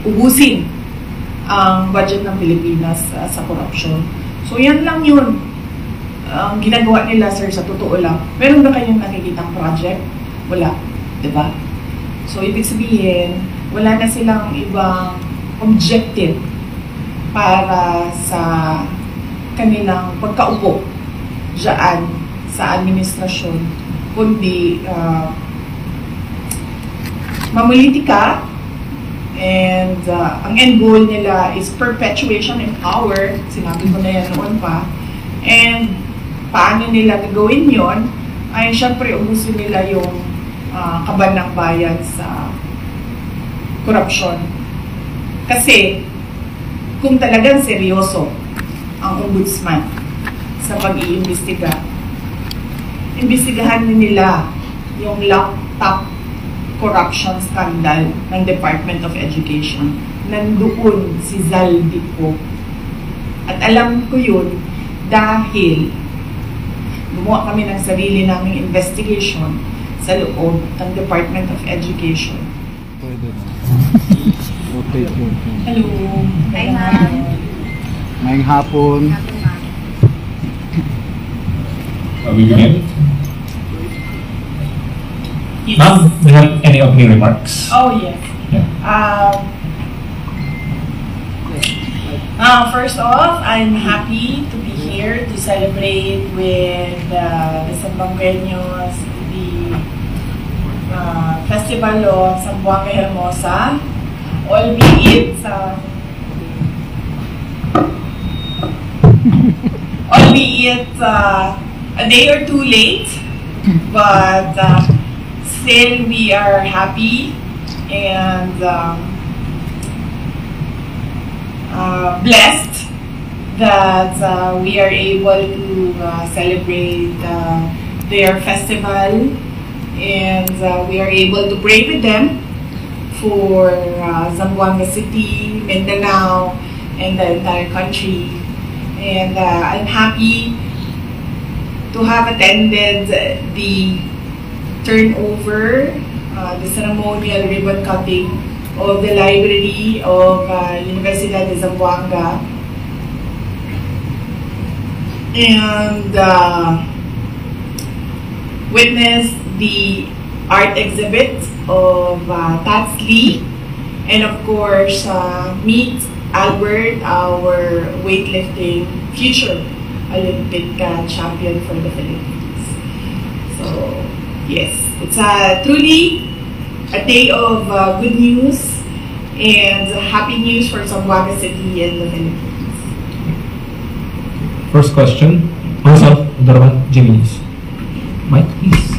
ubusin ang budget ng Pilipinas sa korupsyon. So yan lang yun. Ang ginagawa nila, sir, sa totoo lang. Meron ba kayong nakikitang project? Wala. Diba? So ibig sabihin, wala na silang ibang objective para sa kanilang pagkaupo dyan sa administrasyon, kundi mamalitika. And ang end goal nila is perpetuation in power. Sinabi ko na yan noon pa. And paano nila gagawin yon? Ay syempre ubusin nila yung kaban ng bayan sa korupsyon. Kasi kung talagang seryoso ang ombudsman sa pag-iimbestiga, imbestigahan nila yung laptop corruption scandal ng Department of Education. Nandoon si Zaldico. At alam ko yun dahil gumawa kami ng sarili naming investigation sa loob ng Department of Education. Pwede na. Okay. Hello. Hi, ma'am. Ngayong hapon. We begin? Yes. Ma'am, do you have any opening remarks? Oh, yes. Yeah. First off, I'm happy to be here to celebrate with the Zamboangueños, the Festival of Zamboanga Hermosa, albeit a day or two late, but still we are happy and blessed that we are able to celebrate their festival, and we are able to pray with them for Zamboanga City, Mindanao, and the entire country. And I'm happy to have attended the turnover, the ceremonial ribbon cutting of the library of Universidad de Zamboanga, and witnessed the art exhibit of Tats Lee, and of course meet Albert, our weightlifting future Olympic champion for the Philippines. So yes, it's truly a day of good news and happy news for Zamboanga City and the Philippines. First question, myself, Darawan Jimenez. Mike, please.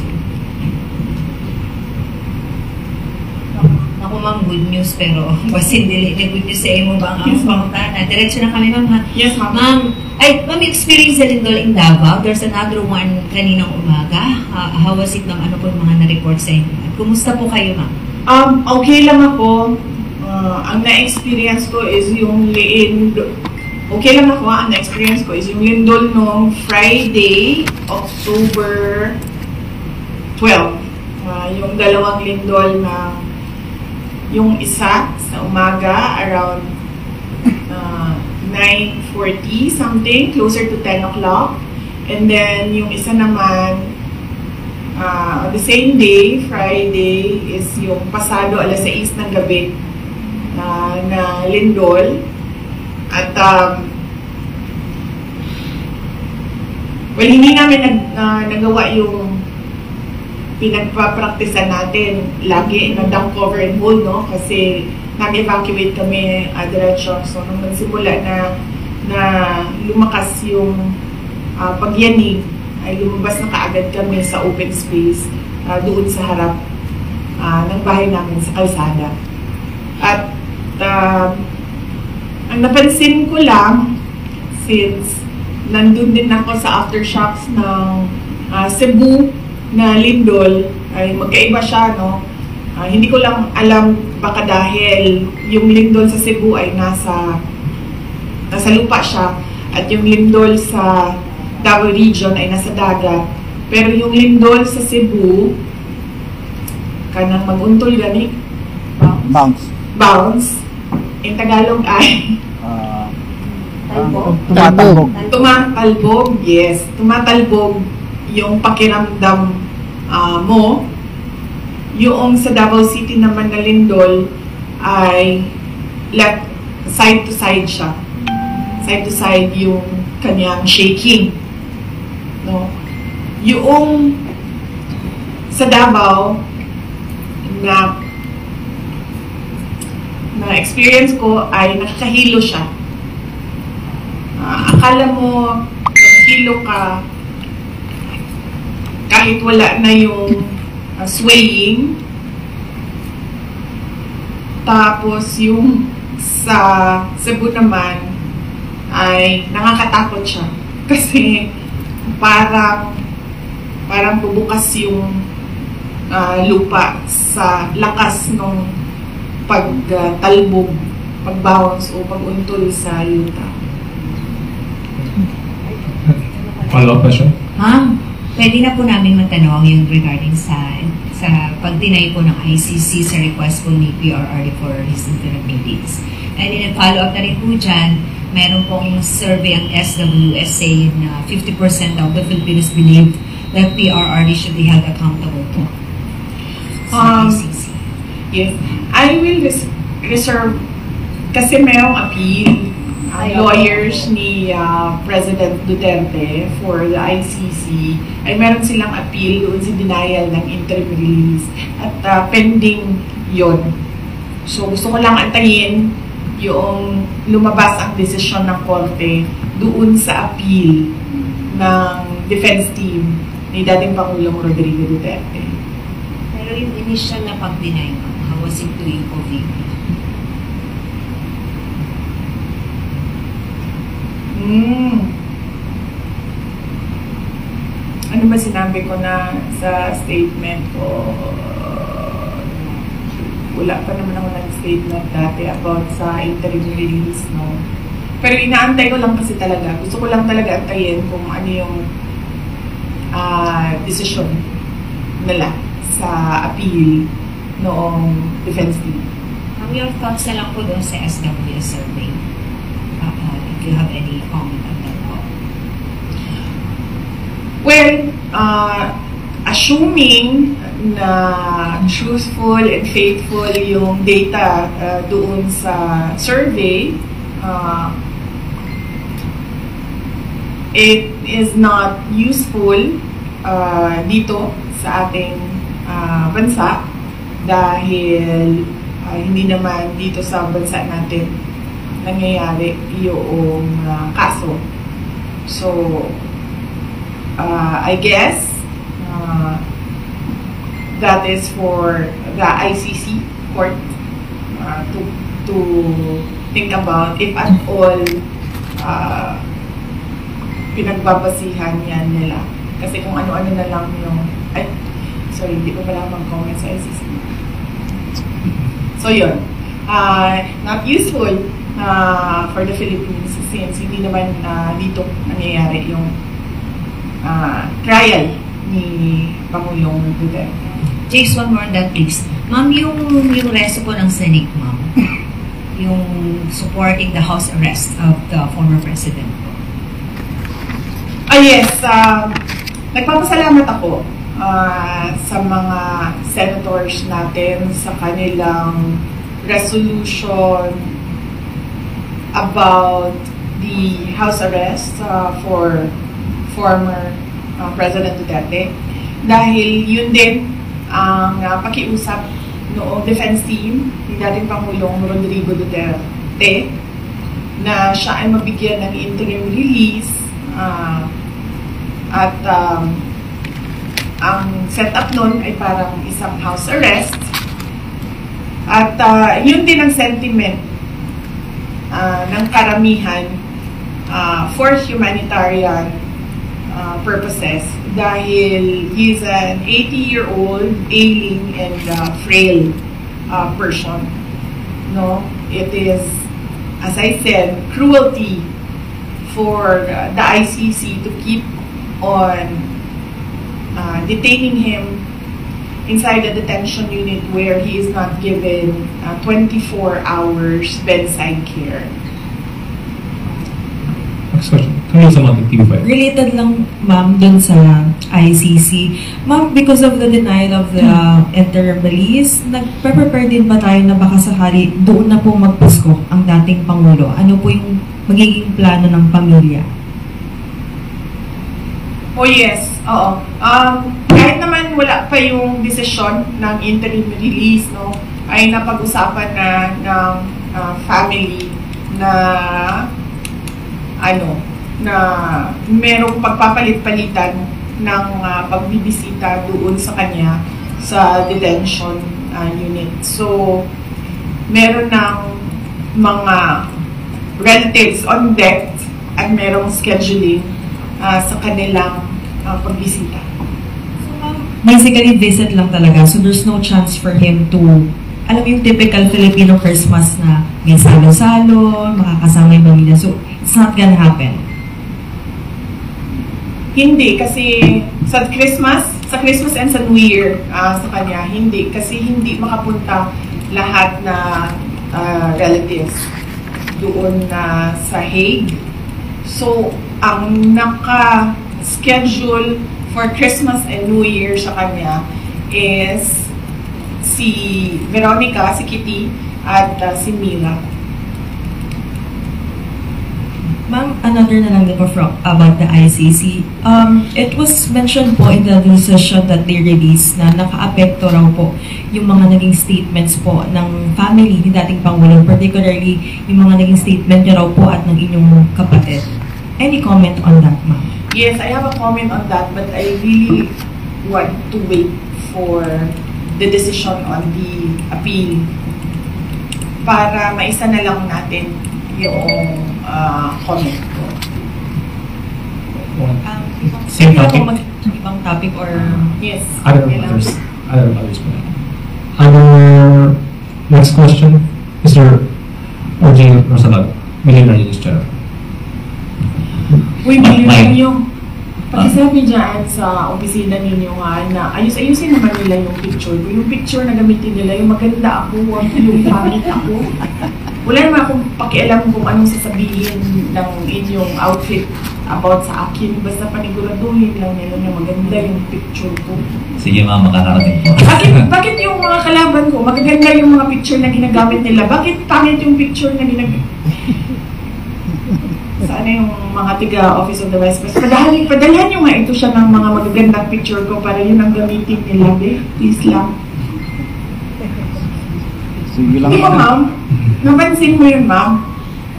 Ako ma'am, good news pero basin dili na good news sa imo ba ang Yes, ma'am. pangutana. Diretso na kami ma'am ha. Yes, ma'am. Ma'am, experience na lindol in Davao. There's another one kaninang umaga. How was it ma'am? Ano po yung mga na-report sa inyo? At kumusta po kayo ma'am? Okay lang ako. Ang na-experience ko is yung okay lang ako. Ang na-experience ko is yung lindol noong Friday, October 12. Yung dalawang lindol na yung isa sa umaga around 9:40 something, closer to 10 o'clock. And then yung isa naman on the same day, Friday, is yung pasado alas 6 ng gabi na lindol. At well, hindi namin nagawa yung pinagpa-practicean natin lagi na dump, cover, and hold, no? Kasi nag-evacuate kami diretso. So, nung nagsimula na lumakas yung pagyanig, ay lumabas na kaagad kami sa open space doon sa harap ng bahay namin sa kalsada. At ang napansin ko lang, since nandun din ako sa aftershocks ng Cebu na lindol, ay magkaiba siya, no? Hindi ko lang alam, baka dahil yung lindol sa Cebu ay nasa lupa siya, at yung lindol sa Davao region ay nasa dagat. Pero yung lindol sa Cebu, kanang maguntol gani, Bounce. in Tagalog ay Talbog? Tumatalbog. tumatalbog. Yes, tumatalbog yung pakiramdam mo. Yung sa Davao City naman na lindol ay left side to side siya. Side to side yung kanyang shaking. No? Yung sa Davao na experience ko ay nakakahilo siya. Akala mo hilo ka kahit wala na yung swaying. Tapos yung sa Cebu naman ay nakakatakot siya kasi parang bubukas yung lupa sa lakas ng pagtalbog, pagbounce o paguntol sa yuta. Follow-up question? Ma'am, pwede na po namin matanong yung regarding sa pag-deny po ng ICC sa request po ni PRRD for his interim release. And in follow up na rin po dyan, meron pong survey ang SWS saying na 50% of the Filipinos believe that PRRD should be held accountable po sa ICC. Yes. I will reserve kasi merong appeal lawyers ni President Duterte for the ICC ay meron silang appeal doon sa denial ng interim release at pending yon. So gusto ko lang antayin yung lumabas ang desisyon ng korte doon sa appeal ng defense team ni dating Pangulong Rodrigo Duterte. Pero yung initial na pag-deny, how was it doing COVID? Ano ba sinabi ko na sa statement ko? Wala pa naman ako nag-statement dati about sa interim release, no? Pero inaantay ko lang kasi talaga. Gusto ko lang talaga antayin kung ano yung decision nila sa appeal noong defense team. Your thoughts na lang po doon sa SWS survey? If you have any comment on that po. Well, assuming na truthful and faithful yung data doon sa survey, it is not useful dito sa ating bansa dahil hindi naman dito sa bansa natin nangyayari yung kaso. So, I guess that is for the ICC court to think about if at all pinagbabasihan yan nila. Kasi kung ano-ano na lang yung hindi ko pala mag-comment sa ICC. So yun, not useful for the Philippines since hindi naman dito nangyayari yung trial ni Pangulong Duterte. Jace, one more on that please. Ma'am, yung reso po ng Senate, ma'am, yung supporting the house arrest of the former president po. Yes, nagpapasalamat ako sa mga senators natin sa kanilang resolution about the house arrest for former President Duterte dahil yun din ang pakiusap noong defense team ni dating Pangulong Rodrigo Duterte na siya ay mabigyan ng interim release at ang setup nun ay parang isang house arrest at yun din ang sentiment ng karamihan for humanitarian purposes dahil he's an 80-year-old ailing and frail person. No, it is, as I said, cruelty for the ICC to keep on detaining him inside the detention unit where he is not given 24 hours bedside care. Next question. Kami sa mga TV5. Related lang, ma'am, dun sa ICC. Ma'am, because of the denial of the interim release, nagpe-prepare din ba tayo na baka sakali doon na po magpusko ang dating Pangulo? Ano po yung magiging plano ng pamilya? Oh yes, oo. Kahit naman wala pa yung desisyon ng interim release, no, ay napag-usapan na ng family na na merong pagpapalit-palitan ng pagbibisita doon sa kanya sa detention unit. So, meron ng mga relatives on deck at merong scheduling sa kanilang pagbisita. So, ma'am, basically visit lang talaga. So, there's no chance for him to, alam mo yung typical Filipino Christmas na may salo-salo, makakasama yung pamilya. So, it's not gonna happen. Hindi, kasi sa Christmas and sa New Year sa kanya, hindi. Kasi hindi makapunta lahat na relatives doon sa Hague. So, ang naka-schedule for Christmas and New Year sa kanya is si Veronica, si Kitty, at si Mila. Ma'am, another na lang din po about the ICC. It was mentioned po in the decision that they released na naka-apekto raw po yung mga naging statements po ng family ni dating Pangulo, particularly yung mga naging statement niya raw po at ng inyong kapatid. Any comment on that, ma'am? Yes, I have a comment on that, but I really want to wait for the decision on the appeal para maisa na lang natin yung comment ko. Same topic? Ibang topic or... Yes. Other kailangan. others po. Other next question, Mr. O.J. Rosalado, Millionaire News Channel. Uy, Mike. yung pakisabi dyan sa opisina ninyo na ayusin naman nila yung picture ko. Yung picture na gamitin nila, yung maganda ako, yung pangit ako. Wala naman akong pakialam kung anong sasabihin ng inyong outfit about sa akin. Basta paniguraduhin lang nila na maganda yung picture ko. Sige ma'am, makakarating po. Bakit yung mga kalaban ko, magaganda yung mga picture na ginagamit nila? Bakit pangit yung picture na ginagamit? Sana yung mga tiga-Office of the Vice President. Padalhan nyo nga ito siya ng mga magagandang picture ko para yun ang gamitin nila. Please lang. Sige lang. Di ba, ma'am? Napansin mo yun, ma'am?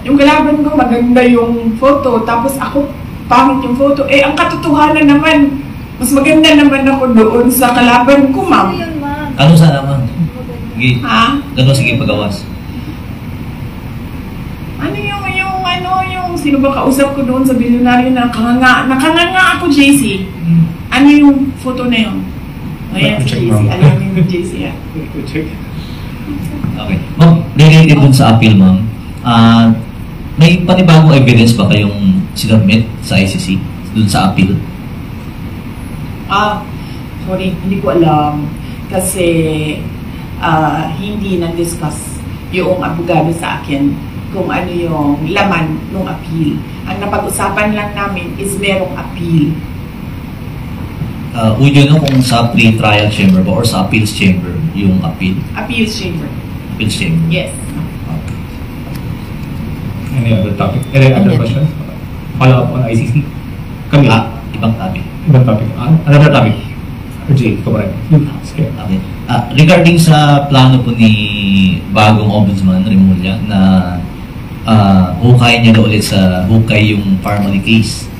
Yung kalaban ko, maganda yung photo, tapos ako, pangit yung photo. Eh, ang katotohanan naman, mas maganda naman ako doon sa kalaban ko, ma'am. Ano sana ma'am? Sige, Ha? ano sige pagawas? Yung sino ba kausap ko doon sa bilyonaryo na nakanganga ako, JC. Ano yung photo na yun? Ayan, si JC. Alam niyo yung JC, yan. Okay. Ma'am, related dun sa appeal ma'am, may panibagong evidence ba kayong sinubmit sa ICC dun sa appeal? Sorry, hindi ko alam. Kasi hindi na-discuss yung abogado sa akin kung ano yung laman ng appeal. Ang napag-usapan lang namin is merong appeal. Would you know kung sa pre-trial chamber ba or sa appeals chamber yung appeal? Appeals chamber. Appeals chamber? Yes. Any other topic? Any other question? Follow up on ICC? Kami. Ibang topic. Ibang topic. Another topic. RJ, ikaw ba rin? Sige. Okay. Regarding sa plano po ni bagong Ombudsman Remulla na hukay niya na ulit sa hukay yung Parmali case,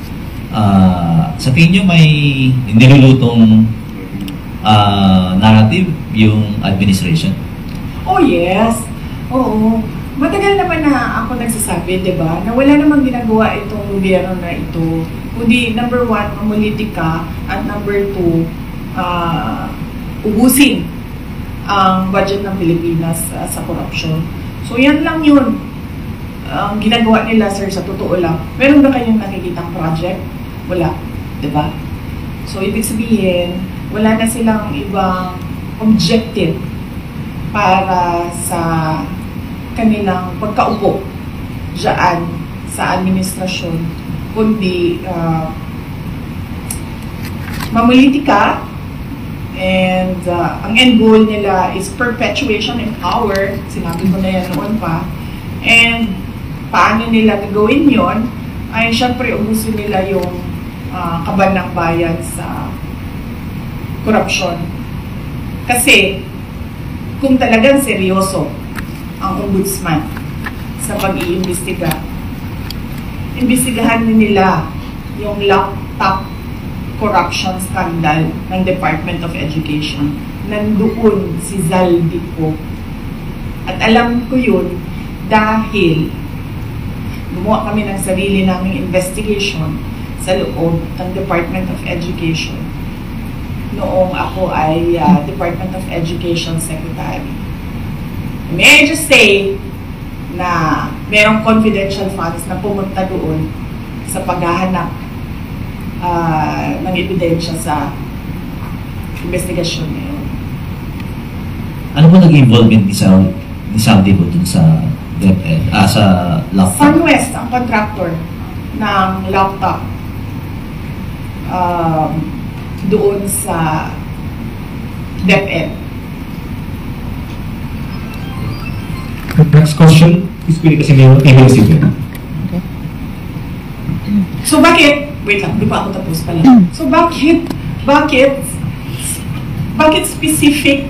sa tingin niyo may nilulutong narrative yung administration? Oh yes. Oo. Matagal naman na ako nagsasabi, di ba, na wala namang ginagawa itong gobyerno na ito. Kundi, number 1, mamulitika, at number 2, ubusin ang budget ng Pilipinas sa korupsyon. So, yan lang yun. Ang ginagawa nila, sir, sa totoo lang. Meron ba kayong nakikitang project? Wala. Diba? So, ibig sabihin, wala na silang ibang objective para sa kanilang pagkaupo diyan sa administrasyon, kundi mamolitika, and ang end goal nila is perpetuation in power. Sinabi ko na yan noon pa. And paano nila gagawin yon? Ay syempre ubusin nila yung kaban ng bayan sa korupsyon. Kasi kung talagang seryoso ang ombudsman sa pag-iimbestiga, imbestigahan nila yung laptop corruption scandal ng Department of Education. Nandoon si Zaldico. At alam ko yun dahil gumawa kami ng sarili naming investigation sa loob ng Department of Education noong ako ay Department of Education Secretary. May I just say na merong confidential funds na pumunta doon sa paghahanap ng ebidensya sa investigasyon na yun. Ano po naging involvement ni Saudi po dun sa DepEd, sa laptop? SunWest ang contractor ng laptop doon sa DepEd. Next question, please pili kasi ngayon, ABS-CBN. So bakit, wait lang, di pa ako tapos pala. So bakit specific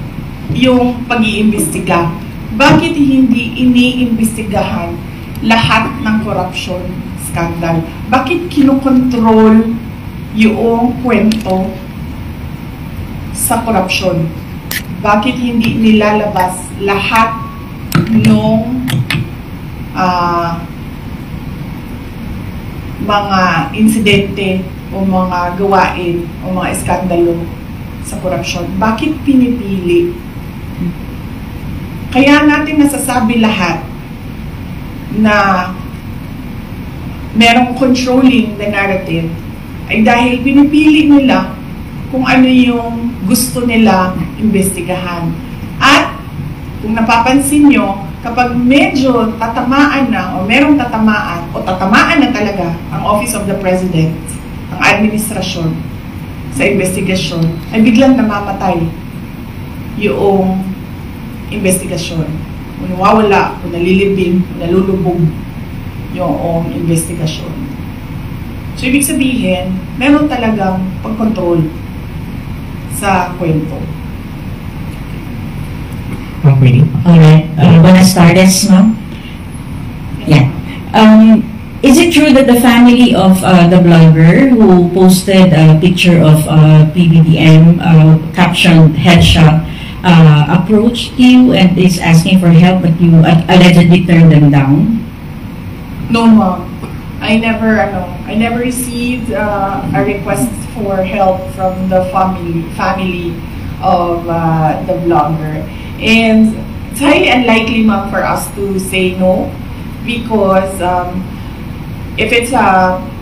yung pag-iimbestiga? Bakit hindi iniimbestigahan lahat ng corruption scandal? Bakit kinokontrol yung kwento sa corruption? Bakit hindi nilalabas lahat nung mga insidente o mga gawain o mga eskandalo sa korupsyon? Bakit pinipili? Kaya natin nasasabi lahat na merong controlling the narrative ay dahil pinipili nila kung ano yung gusto nila imbestigahan. At kung napapansin nyo, kapag medyo tatamaan na o merong tatamaan o tatamaan na talaga ang Office of the President, ang administrasyon sa investigasyon, ay biglang namamatay yung investigasyon. Kung nawawala, kung nalilibing, kung nalulubog yung investigasyon. So, ibig sabihin, meron talagang pag-control sa kwento. Alright. Buenas tardes, ma'am. Yeah. Is it true that the family of the blogger who posted a picture of PBBM captioned headshot approached you and is asking for help, but you allegedly turned them down? No, ma'am. I never received a request for help from the family of the blogger. And it's highly unlikely, ma'am, for us to say no, because if it's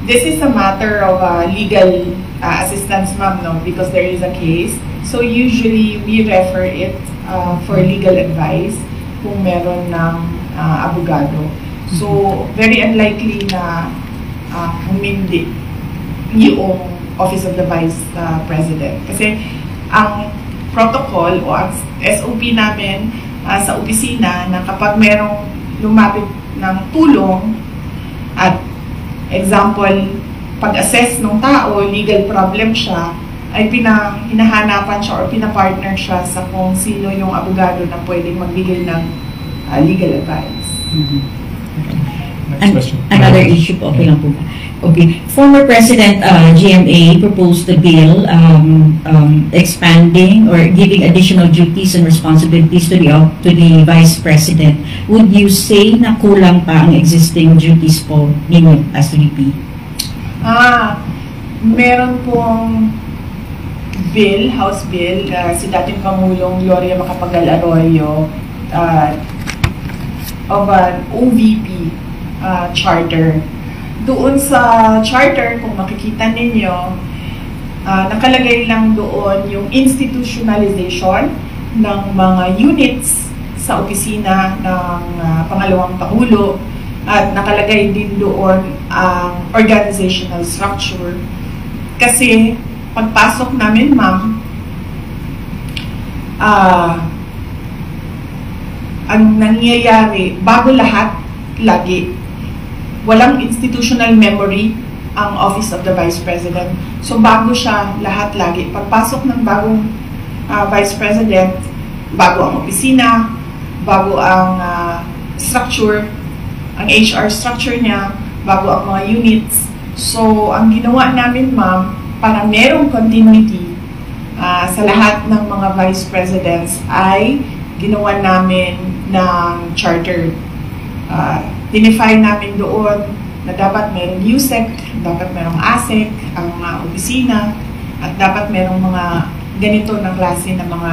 this is a matter of legal assistance, ma'am, no, because there is a case. So usually we refer it for legal advice kung meron ng abogado. So very unlikely na humindi yung Office of the Vice President. Kasi ang protocol o ang SOP namin sa opisina na kapag merong lumapit ng tulong at example, pag-assess ng tao, legal problem siya, ay hinahanapan siya or pinapartner siya sa kung sino yung abogado na pwedeng magbigay ng legal advice. Next question. Another issue po, okay lang po. Okay. Former President GMA proposed the bill expanding or giving additional duties and responsibilities to the Vice President. Would you say na kulang pa ang existing duties po ninyo as VP? Meron pong bill, House Bill, si dating Pangulong Gloria Macapagal Arroyo of an OVP charter. Doon sa charter, kung makikita ninyo, nakalagay lang doon yung institutionalization ng mga units sa opisina ng pangalawang Pangulo at nakalagay din doon ang organizational structure. Kasi pagpasok namin, ma'am, ang nangyayari, bago lahat, lagi, walang institutional memory ang Office of the Vice President. So bago siya lahat lagi. Pagpasok ng bagong Vice President, bago ang opisina, bago ang structure, ang HR structure niya, bago ang mga units. So ang ginawa namin, ma'am, para merong continuity sa lahat ng mga Vice Presidents ay ginawa namin ng charter. Dinefine namin doon na dapat merong USEC, dapat merong ASEC, ang opisina, at dapat merong mga ganito na klase ng mga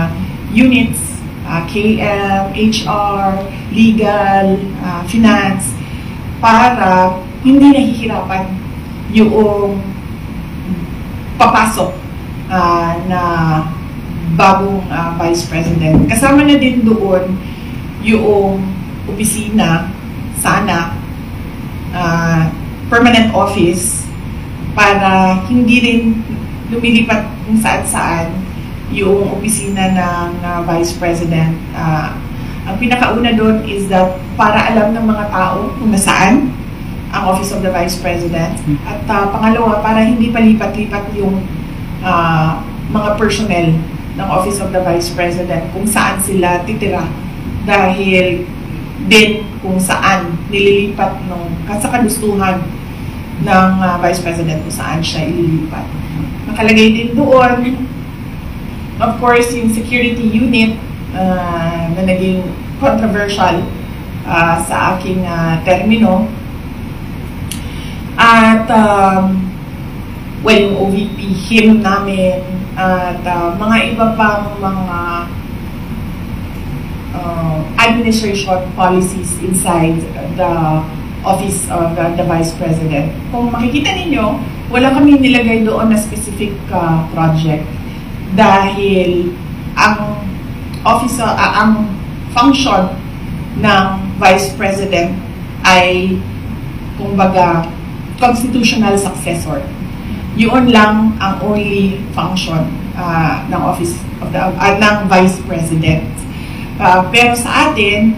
units, KM, HR, legal, finance, para hindi nahihirapan yung papasok na bagong Vice President. Kasama na din doon yung opisina, sana, permanent office, para hindi rin lumilipat kung saan-saan yung opisina ng Vice President. Ang pinakauna doon is that para alam ng mga tao kung nasaan ang Office of the Vice President. At pangalawa, para hindi palipat-lipat yung mga personnel ng Office of the Vice President kung saan sila titira. Dahil din kung saan nililipat sa kagustuhan ng Vice President kung saan siya ililipat. Nakalagay din doon, of course, yung security unit na naging controversial sa aking termino. At well, yung OVP, him namin, at mga iba pang mga administration policies inside the Office of the Vice President. Kung makikita ninyo, wala kami nilagay doon na specific project dahil ang ang function ng Vice President ay kumbaga constitutional successor. Yun lang ang only function ng Office of the ng Vice President. Pero sa atin,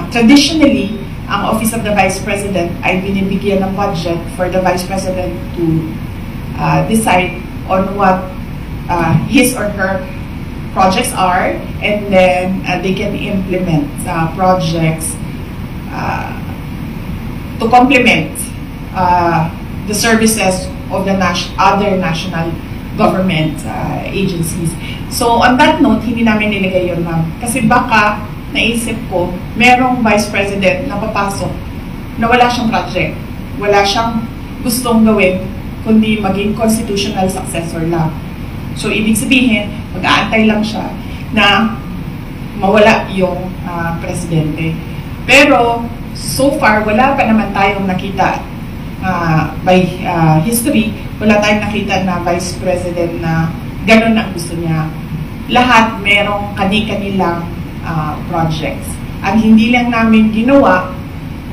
traditionally, ang Office of the Vice President ay binibigyan ng budget for the Vice President to decide on what his or her projects are, and then they can implement projects to complement the services of the other national government agencies. So on that note, hindi namin nilagay yun, ma'am. Kasi baka naisip ko, merong Vice President na papasok na wala siyang project, wala siyang gustong gawin, kundi maging constitutional successor lang. So ibig sabihin, mag-aantay lang siya na mawala yung presidente. Pero so far, wala pa naman tayong nakita by history, wala tayong nakita na Vice President na ganun ang gusto niya. Lahat merong kani-kanilang projects. Ang hindi lang namin ginawa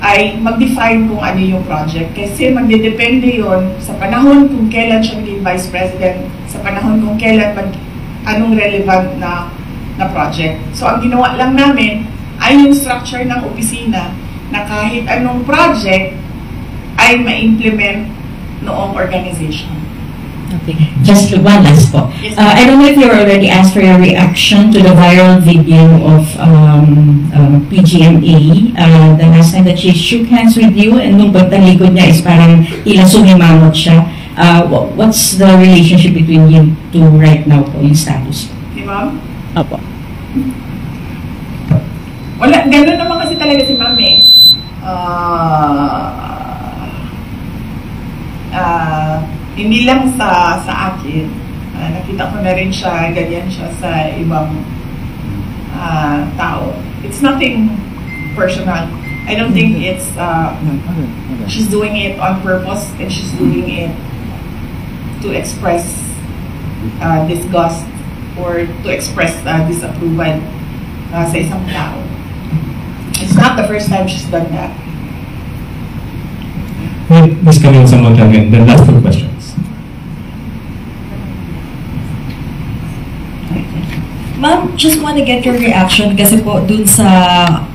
ay mag-define kung ano yung project. Kasi magdedepende yon sa panahon kung kailan siya maging Vice President, sa panahon kung kailan anong relevant na project. So ang ginawa lang namin ay yung structure ng opisina na kahit anong project ay ma-implement noong organization. Okay. Just one last po. Yes, I don't know if you already asked for your reaction to the viral video of PGMA. The last time that she shook hands with you, and nung pagtalikod niya is parang tila sumimangot siya. What's the relationship between you two right now po, yung status? Di ma'am? Apo. Wala, gano'n naman kasi talaga si ma'am eh. Hindi lang sa akin, nakita ko na rin siya, ganyan siya sa ibang tao. It's nothing personal. I don't think it's, she's doing it on purpose, and she's doing it to express disgust or to express disapproval. sa isang tao. It's not the first time she's done that. Ms. Camille Samontian, the last two questions. Ma'am, just want to get your reaction kasi po dun sa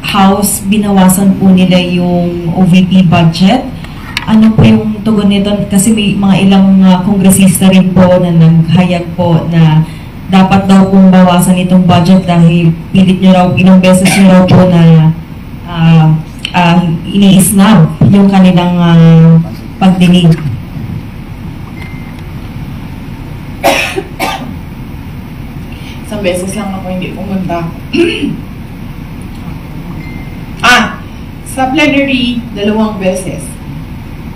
House, binawasan po nila yung OVP budget. Ano po yung tugon nito? Kasi may mga ilang kongresista rin po na naghayag po na dapat daw pong bawasan itong budget dahil pilit nyo raw, ilang beses nyo raw po na ini-snub yung kanilang pagdinig. Isang beses lang ako hindi pumunta. Sa plenary, 2 beses.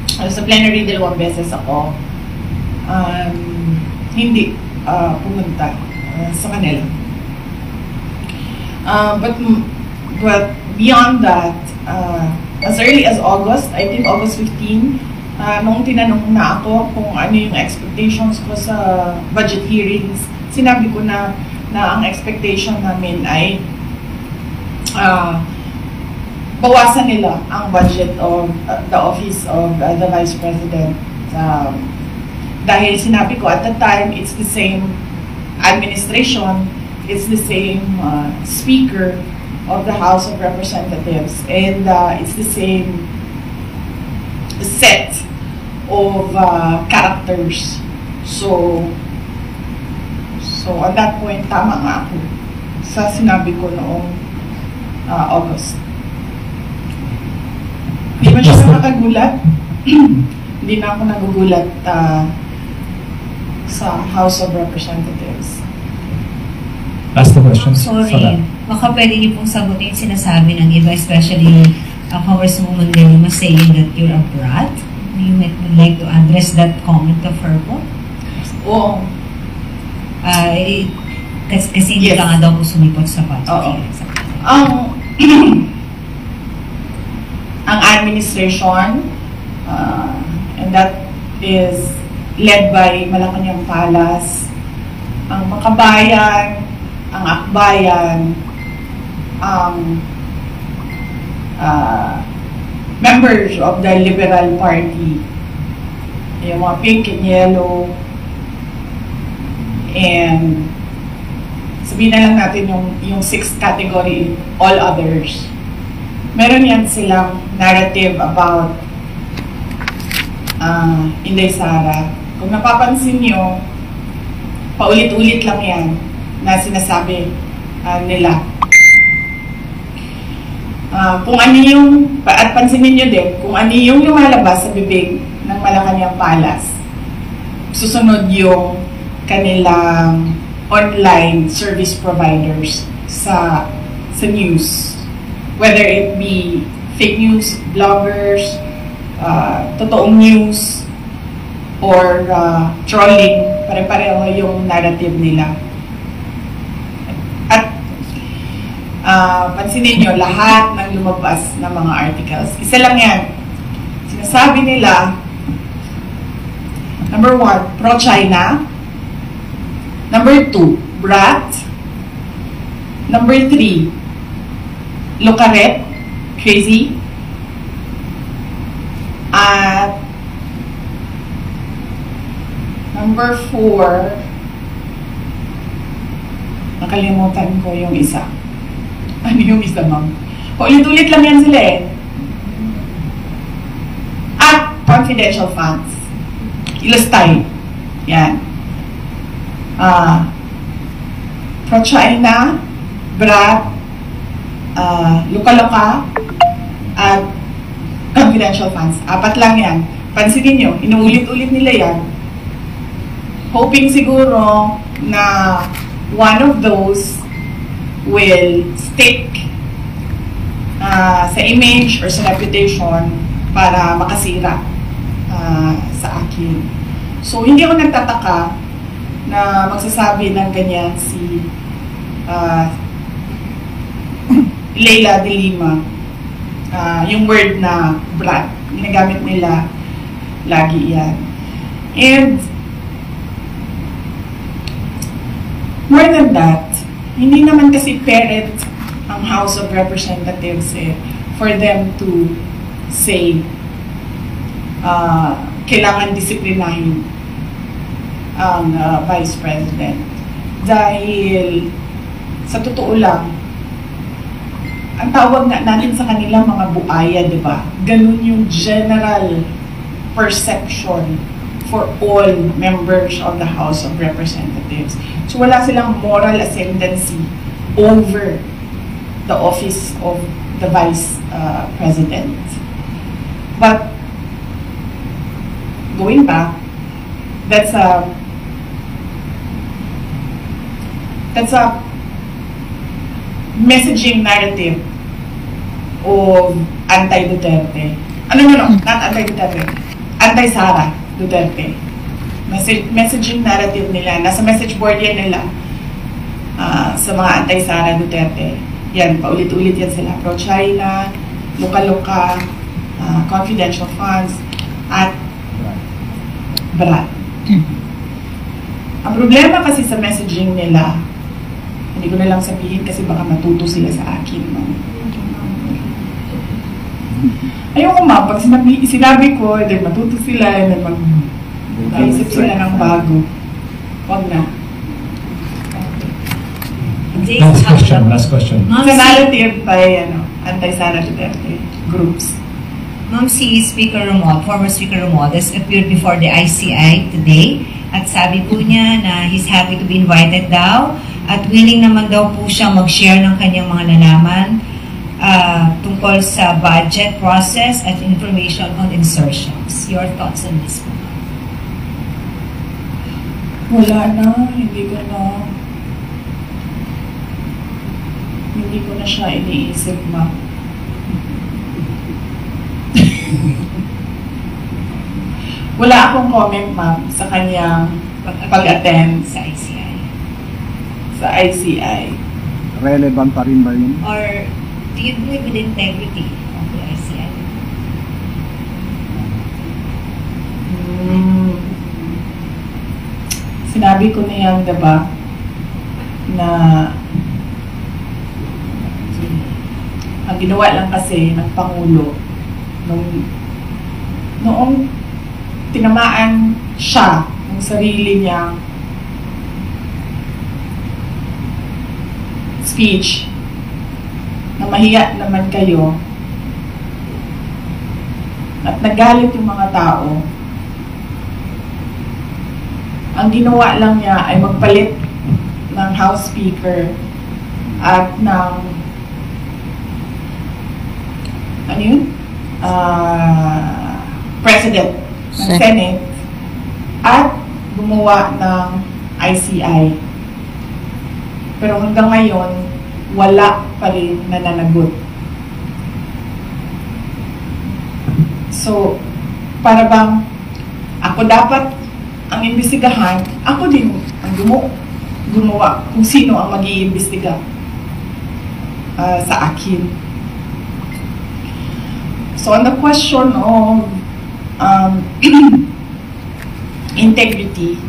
Sa plenary, 2 beses ako hindi pumunta sa kanila. But beyond that, as early as August, I think August 15, nung tinanong na ako kung ano yung expectations ko sa budget hearings, sinabi ko na ang expectation namin ay bawasan nila ang budget of the office of the Vice President. Dahil sinabi ko at the time, it's the same administration, it's the same Speaker of the House of Representatives, and it's the same set of characters. So at that point, tama nga ako sa sinabi ko noong August. Hindi man siya nakakagulat. Hindi na ako nagugulat sa House of Representatives. Last two questions. Sorry, baka pwede niyo pong sagutin yung sinasabi ng iba, especially Congresswoman Lima saying that you're a brat. You might like to address that comment of her po? Oo. Kasi hindi ka nga daw po sumipot sa budget. Oo. Ang administration, and that is led by Malacanang Palas, ang Makabayan, ang Akbayan, members of the Liberal Party, yung mga pink and yellow, and sabihin na lang natin yung 6th category, all others. Meron yan silang narrative about Inday Sara. Kung napapansin nyo, paulit-ulit lang yan na sinasabi nila. Kung ano yung, at pansinin nyo din, kung ano yung lumalabas sa bibig ng Malacanang Palas, susunod yung kanilang online service providers sa news. Whether it be fake news, bloggers, totoong news, or trolling, pare-pareho yung narrative nila. At pansinin nyo, lahat ng lumabas na mga articles, isa lang yan. Sinasabi nila, number 1, pro-China. Number 2, brat. Number 3, Lucaret, crazy. At number 4, nakalimutan ko yung isa. Ano yung isa, ma'am? Ulit-ulit lang yan sila eh. At confidential funds. Ilustay. Yan. Pro-China, brat, Luka-Luka, at confidential funds. 4 lang yan. Pansinin nyo, inuulit-ulit nila yan. Hoping siguro na one of those will stick sa image or sa reputation para makasira sa akin. So, hindi ako nagtataka na magsasabi ng ganyan si Leila de Lima. Yung word na brat, ginagamit nila lagi yan. And more than that, hindi naman kasi parent ang House of Representatives for them to say kailangan disiplinahin ang Vice President. Dahil sa totoo lang, ang tawag nga natin sa kanila mga buaya, di ba? Ganun yung general perception for all members of the House of Representatives. So wala silang moral ascendancy over the office of the Vice President. But going back, that's a messaging narrative of anti-Duterte. No, not anti-Duterte. Anti-Sara Duterte. Messaging narrative nila. Nasa message board yan nila sa mga anti-Sara Duterte. Yan, paulit-ulit yan sila. Pro-China, Luka-Luka, confidential funds, at Brat. Ang problema kasi sa messaging nila, hindi ko na lang sabihin kasi baka matuto sila sa akin. No? Ayoko pag sinabi ko, then matuto sila, and then mag-isip sila ng bago. Huwag na. Last question. Sa narrative by anti-Sara Duterte groups. Ma'am, si Speaker Romuald, former Speaker Romuald, has appeared before the ICI today at sabi po niya na he's happy to be invited daw at willing naman daw po siya mag-share ng kanyang mga nalaman tungkol sa budget process at information on insertions. Your thoughts on this po? Wala na, hindi ko na siya iniisip, ma'am. Wala akong comment, ma'am, sa kanyang pag-attend sa ICI. Sa ICI. Relevant pa rin ba yun? Or do you believe with integrity of the ICI? Sinabi ko na yan, diba, na ang ginawa lang kasi ng Pangulo noong tinamaan siya ng sarili niyang speech na mahiya naman kayo at nagalit yung mga tao, ang ginawa lang niya ay magpalit ng House Speaker at ng President ng Senate at gumawa ng ICI. Pero hanggang ngayon, wala pa rin nananagot. So, para bang ako dapat ang imbestigahan, ako din ang gumawa kung sino ang mag-iimbestiga sa akin. So, on the question of integrity,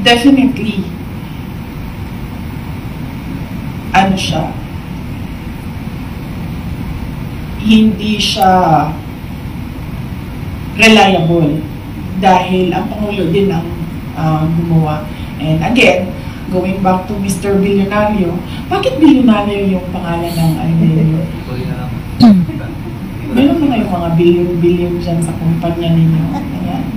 definitely, hindi siya reliable dahil ang Pangulo din ang gumawa. And again, going back to Mr. Billionario, bakit Billionario yung pangalan ng meron na yung mga billion dyan sa kumpanya ninyo. Ayan.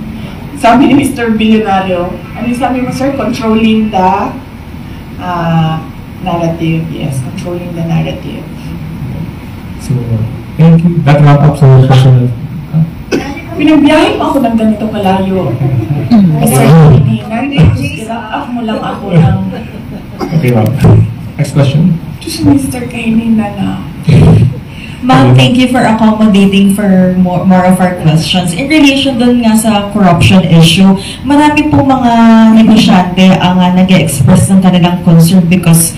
Sabi ni Mr. Billionario, sabi mo, sir? Controlling the narrative. Yes, controlling the narrative. So, thank you. That wrap up sa question. Pinagbiyahe mo ako ng ganito kalayo. Kasi up mo lang ako ng... Okay, ma'am. Next question. Just Mr. Kainin na. Ma'am, thank you for accommodating for more of our questions. In relation dun nga sa corruption issue, marami po mga negosyante ang nag-express ng kanilang concern because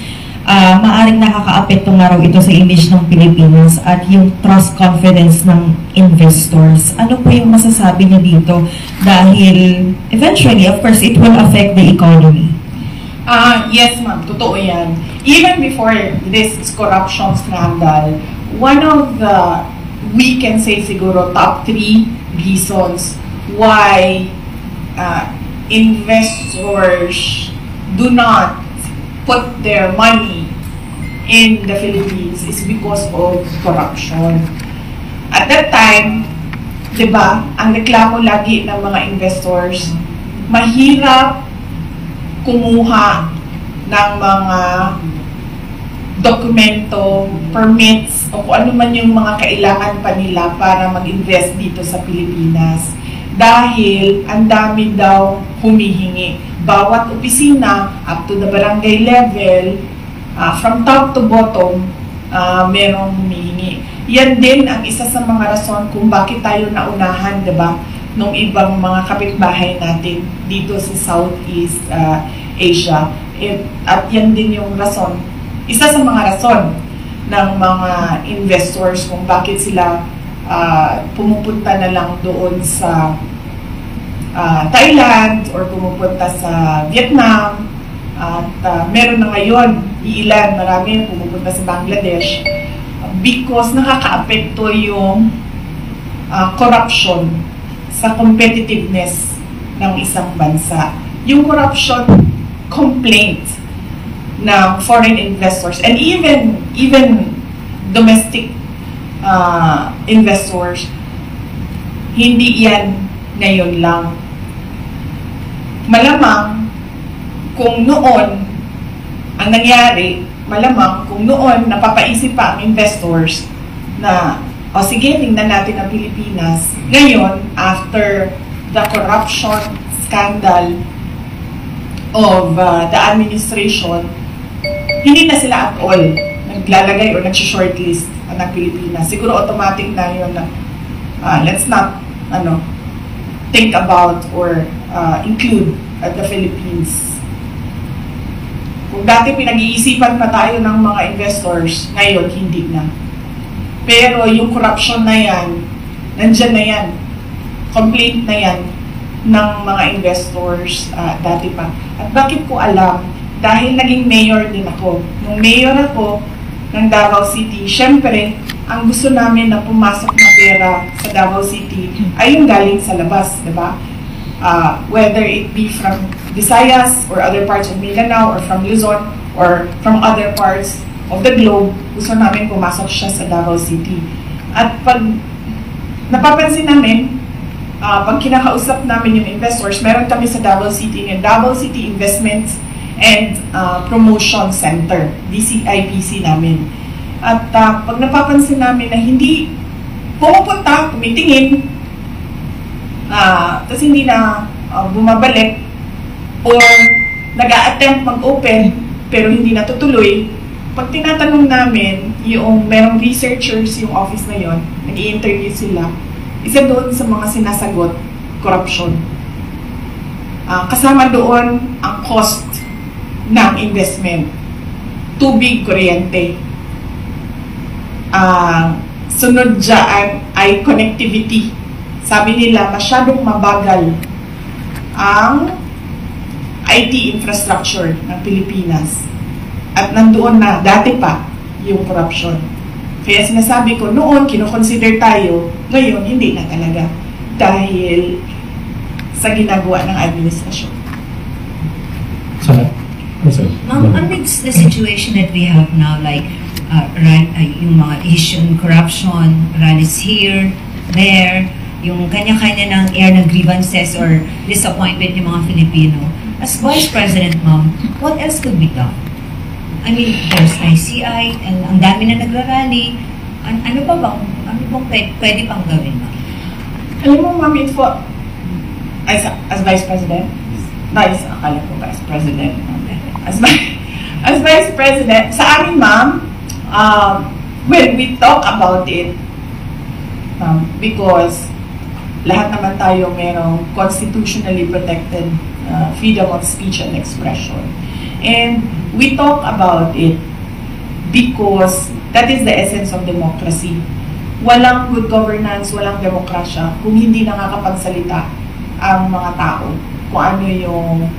maaring nakakaapekto nga raw ito sa image ng Pilipinas at yung trust confidence ng investors. Ano po yung masasabi niyo dito? Dahil eventually, of course, it will affect the economy. Yes, ma'am. Totoo yan. even before this corruption scandal, one of the, we can say siguro, top 3 reasons why investors do not put their money in the Philippines is because of corruption. At that time, di ba, ang reklamo lagi ng mga investors, mahirap kumuha ng mga dokumento, permits, o kung ano man yung mga kailangan pa nila para mag-invest dito sa Pilipinas. Dahil ang dami daw humihingi. Bawat opisina, up to the barangay level, from top to bottom, merong humihingi. Yan din ang isa sa mga rason kung bakit tayo naunahan, diba, nung ibang mga kapitbahay natin dito sa Southeast Asia. At yan din yung rason, isa sa mga rason ng mga investors kung bakit sila pumupunta na lang doon sa Thailand or pumupunta sa Vietnam. At meron na ngayon, iilan, marami pumupunta sa Bangladesh because nakakaapekto yung corruption sa competitiveness ng isang bansa. Yung corruption complaint ng foreign investors and even domestic investors, hindi yan ngayon lang. Malamang kung noon ang nangyari, malamang kung noon napapaisip pa ang investors na o sige, tingnan natin ang Pilipinas. Ngayon, after the corruption scandal of the administration, hindi na sila at all naglalagay o nag-shortlist ng Pilipinas. Siguro automatic na yun na let's not think about or include the Philippines. Kung dati pinag-iisipan pa tayo ng mga investors, ngayon hindi na. Pero yung corruption na yan, nandyan na yan. Complaint na yan ng mga investors dati pa. At bakit ko alam? Dahil naging mayor din ako. Nung mayor ako ng Davao City, syempre, ang gusto namin na pumasok na pera sa Davao City ay yung galing sa labas, di ba? Whether it be from Visayas or other parts of Mindanao or from Luzon or from other parts of the globe, gusto namin pumasok siya sa Davao City. At pag napapansin namin, pag kinakausap namin yung investors, meron kami sa Davao City, yung Davao City Investments and Promotion Center, DCIPC namin. At pag napapansin namin na hindi pumupunta, tumitingin, tapos hindi na bumabalik, or nag-a-attempt mag-open pero hindi natutuloy, pag tinatanong namin, yung merong researchers yung office na yon, nag-i-interview sila, isa doon sa mga sinasagot, corruption. Kasama doon ang cost ng investment. Tubig, kuryente. Sunod dyan ay connectivity. Sabi nila, masyadong mabagal ang IT infrastructure ng Pilipinas. At nandoon na, dati pa, yung corruption. Kaya sinasabi ko, noon, kinoconsider tayo, ngayon, hindi na talaga. Dahil sa ginagawa ng administrasyon. Ma'am, amidst the situation that we have now, like, yung mga issue ng corruption, rallies here, there, yung kanya-kanya ng air ng grievances or disappointment ng mga Filipino, as Vice President, ma'am, what else could be done? I mean, there's ICI, and ang dami na nagrarally. Ano bang pwede pang gawin, ma'am? Alam mo, ma'am, as Vice President, akala ko Vice President. As Vice President, sa amin, ma'am, when we talk about it, because lahat naman tayo merong constitutionally protected freedom of speech and expression. And we talk about it because that is the essence of democracy. Walang good governance, walang demokrasya kung hindi nakakapagsalita ang mga tao kung ano yung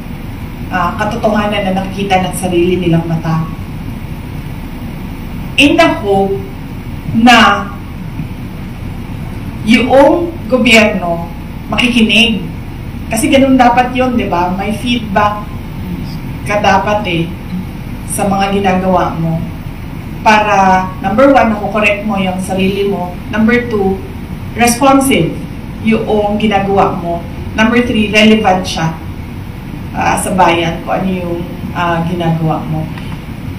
katotohanan na nakikita ng sarili nilang mata. in the hope na yung gobyerno makikinig. Kasi ganun dapat yun, di ba? May feedback ka dapat sa mga ginagawa mo. Para, number one, nakukorek mo yung sarili mo. Number two, responsive yung ginagawa mo. Number three, relevant siya sa bayan kung ano yung ginagawa mo.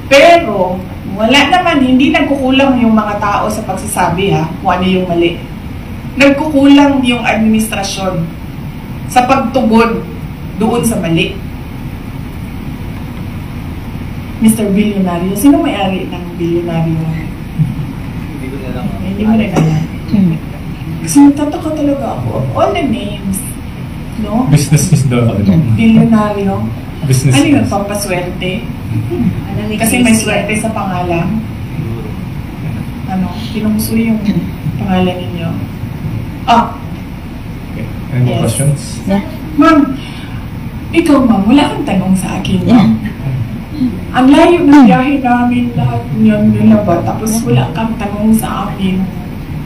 Pero, wala naman, hindi nagkukulang yung mga tao sa pagsasabi kung ano yung mali. Nagkukulang yung administrasyon sa pagtugon doon sa mali. Mr. Billionario, sino may-ari ng Billionario? Hindi ko na lang. Hindi mo rin alam. Kasi natataka talaga ako. All the names, no? Business is the Billionario. business. Ano yun? Pampaswerte? Kasi may swerte sa pangalan. Ano? Pinungso yung pangalan ninyo. Okay. Any more Yes. questions? Ma'am, ikaw ma'am, wala kang tanong sa akin, ma'am. Ang layo ng biyahe namin lahat yun nila ba? Tapos wala kang tanong sa akin.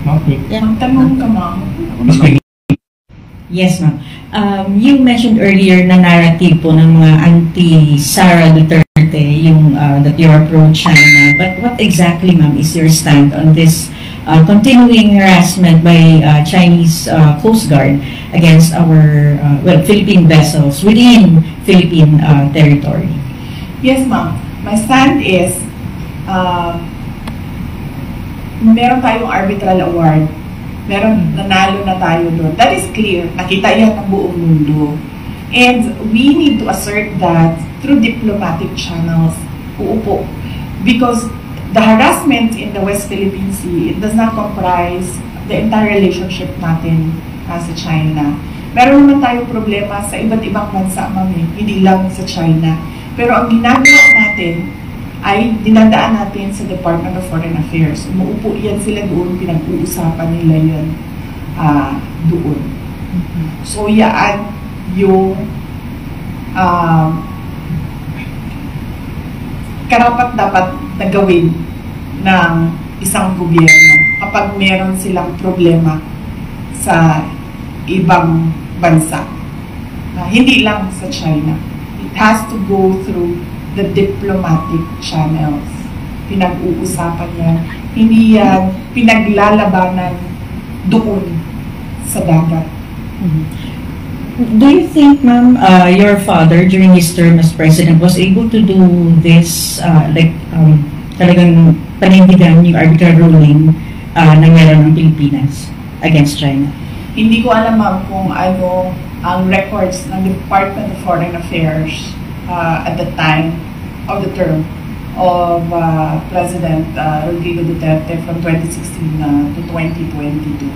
Ma'am, wait. Magtanong ka, ma'am. Miss Queen. Yes, ma'am. You mentioned earlier na narrative po ng mga anti-Sara Duterte, yung that you're pro-China. But what exactly, ma'am, is your stand on this continuing harassment by Chinese Coast Guard against our, Philippine vessels within Philippine territory? Yes, ma'am. My stand is, meron tayong arbitral award. Meron, nanalo na tayo doon. That is clear. Nakita yan ng buong mundo. And we need to assert that through diplomatic channels. Oo po. Because the harassment in the West Philippine Sea, it does not comprise the entire relationship natin sa China. Meron naman tayong problema sa iba't ibang bansa, mami. Hindi lang sa China. Pero ang ginagawa natin ay dinadaan natin sa Department of Foreign Affairs. Umuupo yan sila doon, pinag-uusapan nila yan doon. So, yan yung karapat-dapat na gawin ng isang gobyerno kapag meron silang problema sa ibang bansa. Hindi lang sa China. It has to go through the diplomatic channels. Pinag-uusapan yan. Hindi yan pinaglalabanan doon sa dagat. Do you think, ma'am, your father during his term as president was able to do this, talagang panindigan yung arbitral ruling na meron ng Pilipinas against China? Hindi ko alam, ma'am, kung ano ang records ng Department of Foreign Affairs at the time of the term of President Rodrigo Duterte from 2016 to 2022.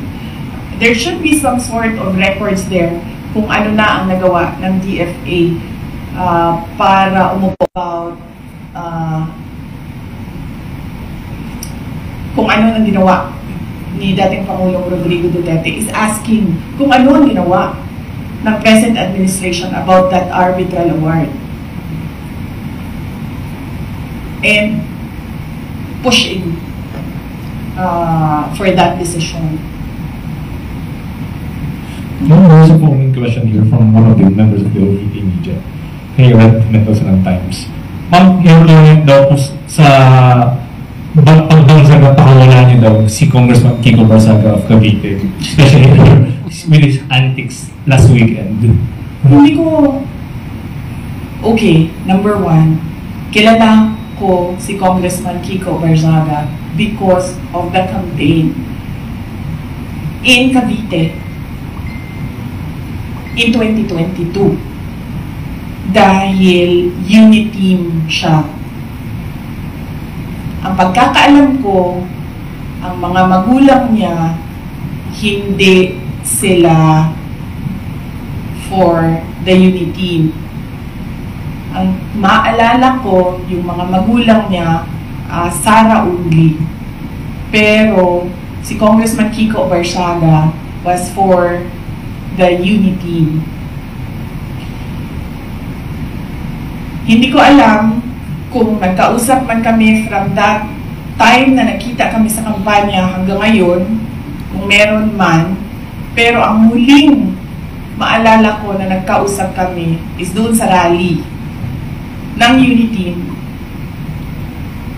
There should be some sort of records there kung ano na ang nagawa ng DFA para umupo about kung ano ang ginawa ni dating Pangulong Rodrigo Duterte is asking kung ano ang ginawa ng present administration about that arbitral award. And pushing for that decision. There's a following question here from one of the members of the OVP media. Kay Red Mendoza ng Times. Ma'am, yung comment daw po sa pagbansa na pakawala niyo daw si Congressman Kiko Barsaga of Cavite, especially with his antics last weekend. Hindi ko... Okay, number one, kilala ko si Congressman Kiko Barzaga because of the campaign in Cavite in 2022 dahil uniteam siya. Ang pagkakaalam ko, ang mga magulang niya hindi sila for the uniteam. Ang maalala ko, yung mga magulang niya, Sara only. Pero si Congressman Kiko Barsaga was for the unity. Hindi ko alam kung nagkausap man kami from that time na nakita kami sa kampanya hanggang ngayon, kung meron man, pero ang huling maalala ko na nagkausap kami is doon sa rally ng Unity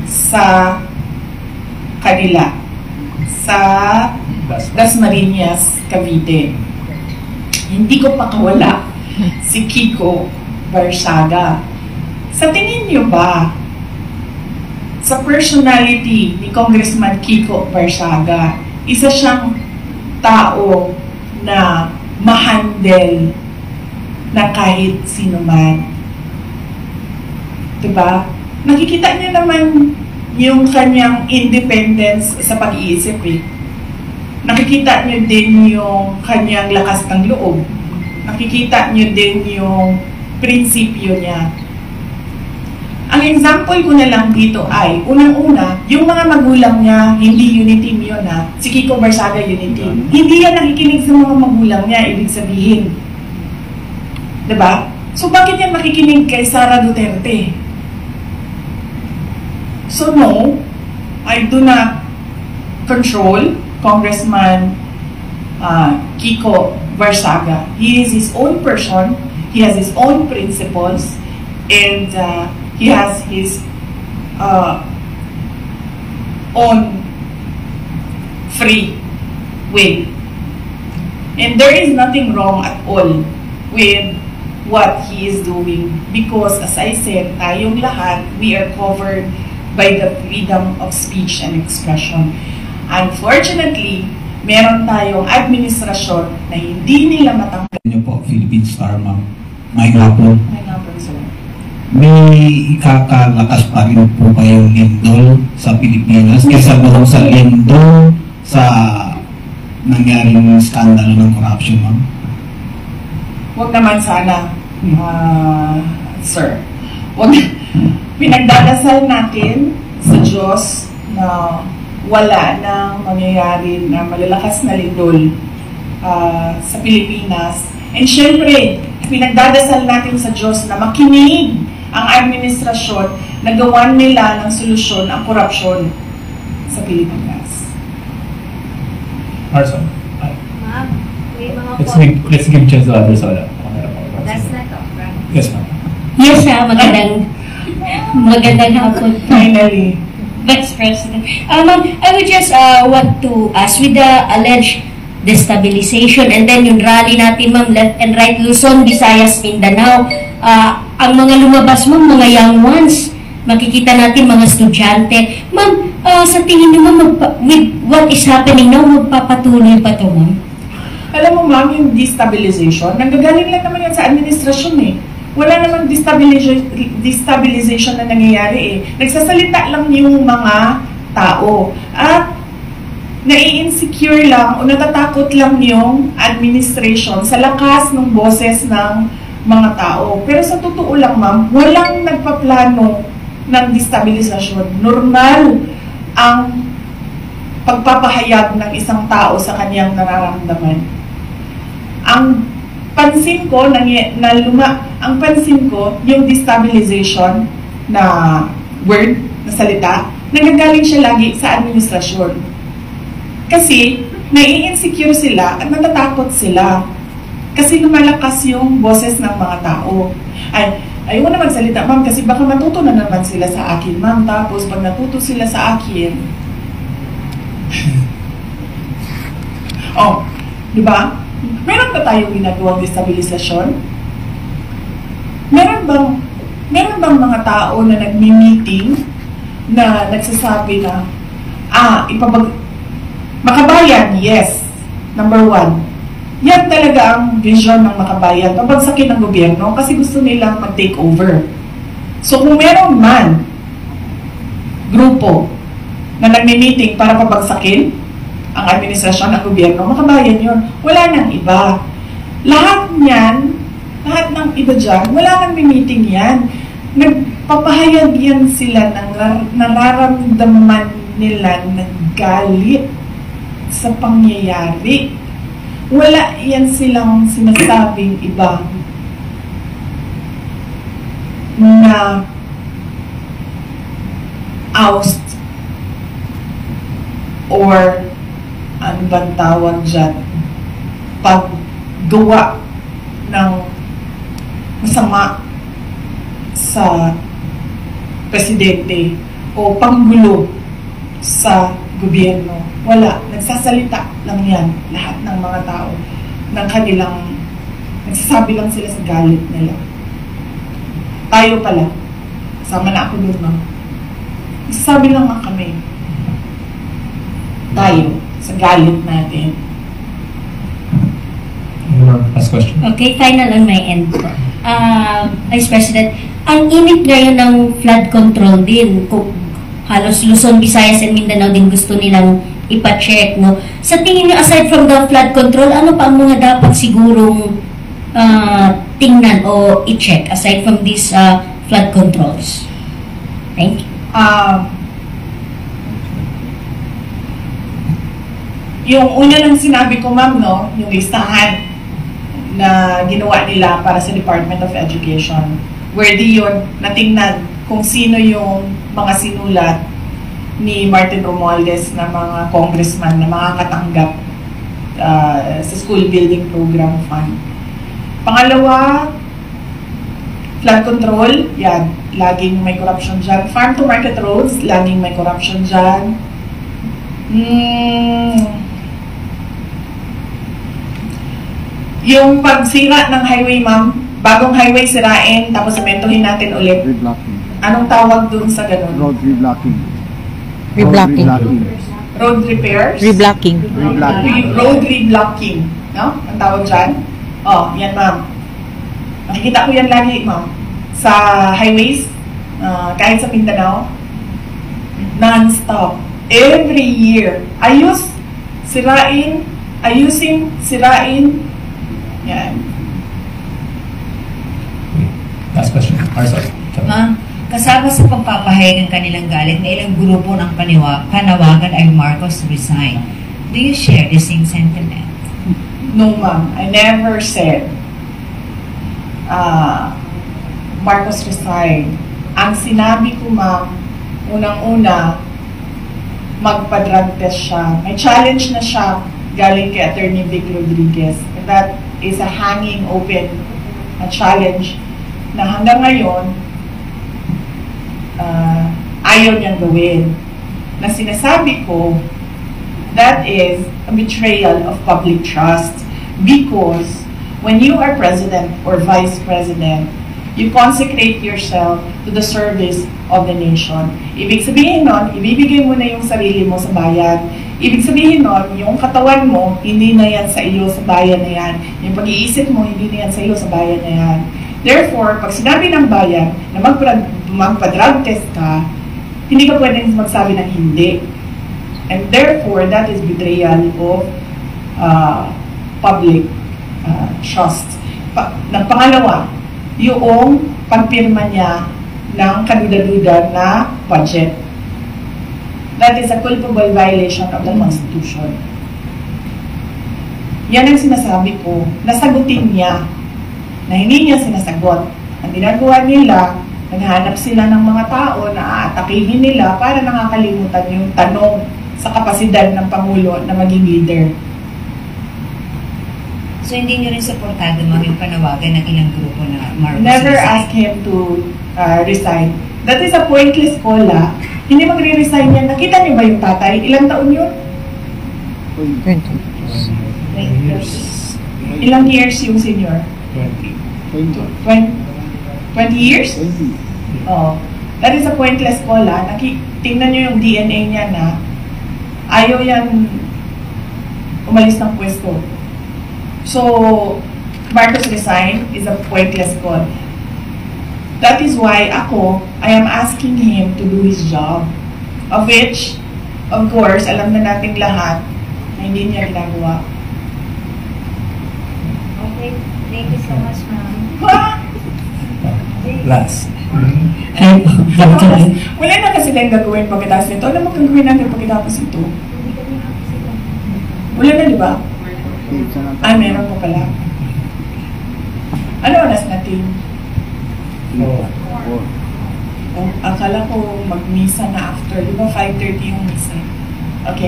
sa kanila, sa Dasmariñas, Cavite. Hindi ko pakawala si Kiko Barsaga. Sa tingin niyo ba, sa personality ni Congressman Kiko Barsaga, isa siyang tao na ma-handle na kahit sino man? Diba? Nakikita niyo naman yung kanyang independence sa pag-iisip eh. Nakikita niyo din yung kanyang lakas ng loob. Nakikita niyo din yung prinsipyo niya. Ang example ko na lang dito ay, unang-una, yung mga magulang niya, hindi Unity yun ha, si Kiko Barsaga Unity. Hindi yan nakikinig sa mga magulang niya, ibig sabihin. Diba? So bakit yan makikinig kay Sara Duterte? So no, I do not control Congressman Kiko Barsaga. He is his own person, he has his own principles, and he has his own free will. And there is nothing wrong at all with what he is doing because, as I said, tayong lahat, we are covered by the freedom of speech and expression. Unfortunately, meron tayong administrasyon na hindi nila matanggal. Niyo po, Philippine Star, ma'am. May hapon. May number, sir. May ikakalakas pa rin po kayong lindol sa Pilipinas kaysa ba sa lindol sa nangyaring skandalo ng corruption, ma'am? Huwag naman sana, sir. Huwag. Pinagdadasal natin sa Diyos na wala nang mangyayari na malalakas na lindol sa Pilipinas. And syempre, pinagdadasal natin sa Diyos na makinig ang administrasyon na gawan nila ng solusyon ang korupsyon sa Pilipinas. Arson. Ma'am, may mga Let's give chance to others. That's not all, right? Yes, ma'am. Yes, magandang hapon. Finally. Vice President. Ma'am, I would just want to ask, with the alleged destabilization and then yung rally natin, ma'am, left and right, Luzon, Visayas, Mindanao, ang mga lumabas, ma'am, mga young ones, makikita natin mga estudyante. Ma'am, sa tingin niyo, ma'am, with what is happening now, magpapatuloy pa to, ma'am? Alam mo, ma'am, yung destabilization, nanggagaling lang naman yan sa administrasyon eh. Wala namang destabilization na nangyayari eh. Nagsasalita lang yung mga tao. At nai-insecure lang o natatakot lang yung administration sa lakas ng boses ng mga tao. Pero sa totoo lang, ma'am, walang nagpaplano ng destabilisasyon. Normal ang pagpapahayag ng isang tao sa kanyang nararamdaman. Ang pansin ko ang pansin ko yung destabilization na word, na salita, nagagaling siya lagi sa administrasyon. Kasi nai-insecure sila at natatakot sila. Kasi lumalakas yung boses ng mga tao. Ayaw na magsalita, ma'am, kasi baka matuto na naman sila sa akin, ma'am. Tapos pag natuto sila sa akin, di ba? Meron ba tayong ginagawang destabilisasyon? Meron bang mga tao na nagmi-meeting na nagsasabi na Makabayan, yes. Number 1. Yan talaga ang vision ng Makabayan. Pabagsakin ng gobyerno kasi gusto nilang mag-take over. So kung meron man grupo na nagmi-meeting para pabagsakin ang administrasyon ng gobyerno, Makabayan yun. Wala nang iba. Lahat ng iba dyan, wala nang meeting yan. Nagpapahayag yan sila ng nararamdaman nila ng galit sa pangyayari. Wala yan silang sinasabing iba na oust or ano bang tawag dyan, paggawa ng masama sa presidente o panggulo sa gobyerno. Wala. Nagsasalita lang yan lahat ng mga tao ng kanilang, nagsasabi lang sila sa galit nila. Tayo pala, kasama na ako doon, no? Nagsasabi lang nga kami. Tayo, sa galit natin. Last question. Okay, final on my end po. Vice President, ang init ngayon ng flood control din. Kung halos Luzon, Visayas, and Mindanao din gusto nilang ipa-check, no? Sa tingin niyo, aside from the flood control, ano pa ang mga dapat sigurong tingnan o i-check aside from these flood controls? Thank you. Yung una lang sinabi ko, ma'am, no? Yung listahan na ginawa nila para sa Department of Education. Worthy yun, natingnan kung sino yung mga sinulat ni Martin Romualdez na mga congressman na makakatanggap sa School Building Program Fund. Pangalawa, flood control, yan, laging may corruption dyan. Farm to market roads, laging may corruption dyan. Yung pagsira ng highway, ma'am, bagong highway sirain, tapos sementohin natin ulit. Reblocking. Anong tawag doon sa ganun? Road reblocking. Reblocking. Road repairs? Reblocking. Road reblocking. No? Ang tawag dyan? Oh, yan, ma'am. Nakikita ko yan lagi, ma'am. Sa highways, kahit sa Mindanao, non-stop. Every year. Ayos, sirain, ayusin, sirain. Yan. Last question. Marcel. Ma'am, kasama sa pagpapahayag ng kanilang galit na ilang grupo ng panawagan ay Marcos resign. Do you share the same sentiment? No, ma'am. I never said Marcos resign. Ang sinabi ko, ma'am, unang-una, magpa-drug test siya. May challenge na siya galing kay Attorney Vic Rodriguez. And that is a hanging open challenge na hanggang ngayon ayaw niyang gawin. Na sinasabi ko, that is a betrayal of public trust because when you are president or vice president, you consecrate yourself to the service of the nation. Ibig sabihin nun, ibibigay mo na yung sarili mo sa bayan. Ibig sabihin nun, yung katawan mo, hindi na yan sa iyo sa bayan na yan. Yung pag-iisip mo, hindi na yan sa iyo sa bayan na yan. Therefore, pag sinabi ng bayan na magpa-drug test ka, hindi ka pwedeng magsabi ng hindi. And therefore, that is betrayal of public trust. Pangalawa, yung pagpirma niya ng kaduda-duda na budget. That is a culpable violation of the Constitution. Yan ang sinasabi ko, nasagutin niya, na hindi niya sinasagot. Ang ginagawa nila, naghahanap sila ng mga tao na aatakihin nila para nakakalimutan yung tanong sa kapasidad ng Pangulo na maging leader. So hindi niyo rin supportado, ma'am, yung panawagan ng ilang grupo na Marcos Never resign? ask him to resign. That is a pointless call, ah. Hindi magre-resign yan. Nakita niyo ba yung tatay? Ilang taon yun? 20. Ilang years yung senior? 20 years? 20. Oo. That is a pointless call, ah. Tingnan niyo yung DNA niya na ayaw yan umalis ng pwesto. So, Marcos resign is a pointless call. That is why I am asking him to do his job. Of which, of course, alam na nating lahat na hindi niya ginagawa. Okay, thank you so much, ma'am. Last. Wala na kasi tayong gagawin pagkatapos nito. Ano mo gagawin natin pagkatapos ito? Wala na, di ba? Ay, meron pa pala. Ano oras natin? Akala ko mag-misa na after. Di ba 5:30 yung misa? Okay.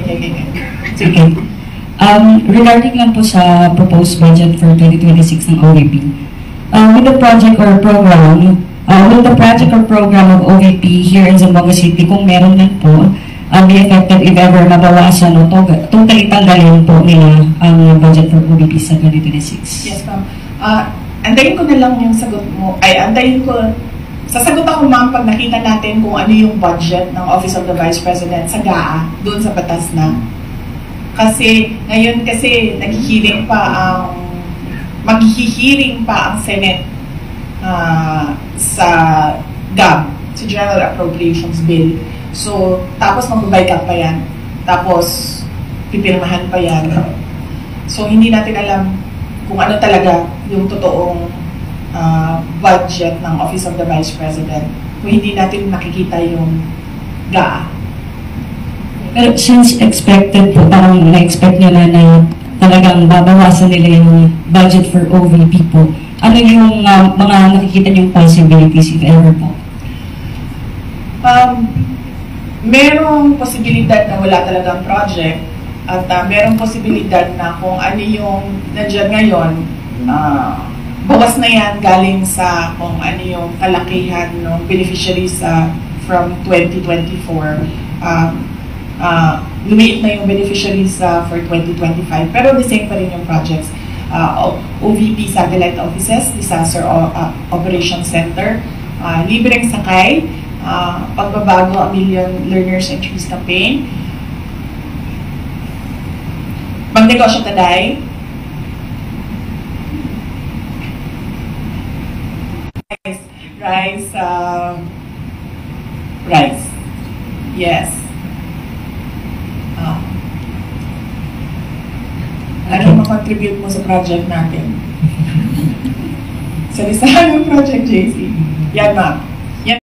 Sige. Regarding lang po sa proposed budget for 2026 ng OVP, with the project or program, will the project or program of OVP here in Zamboanga City, kung meron din po, be effective if ever mabawasan o totally tanggalin po nila ang budget for OVP sa 2026? Yes, ma'am. Antayin ko na lang yung sagot mo. Sasagot ako, ma'am, pag nakita natin kung ano yung budget ng Office of the Vice President sa GAA, doon sa batas na. Kasi, ngayon maghihiring pa ang Senate sa GAB, sa General Appropriations Bill. So, tapos mag-bike pa yan. Tapos, pipirmahan pa yan. So, hindi natin alam kung ano talaga yung totoong budget ng Office of the Vice President kung hindi natin nakikita yung GAA. Pero since expected po, parang na-expect nila na talagang babawasan nila yung budget for OVP po, ano yung mga nakikita niyong possibilities if ever po? Merong posibilidad na wala talagang project at merong posibilidad na kung ano yung nandiyan ngayon, bawas na yan galing sa kung ano yung kalakihan ng beneficiaries from 2024. Lumiit na yung beneficiaries for 2025, pero the same pa rin yung projects. OVP Satellite Offices, Disaster Operations Center, libreng sakay, pagbabago a Million Learners and Trees Campaign, Magnegosyo Taday, rice. Yes. Ano ma-contribute mo sa project natin? Sa listahan ng project, JC. Yan, ma'am.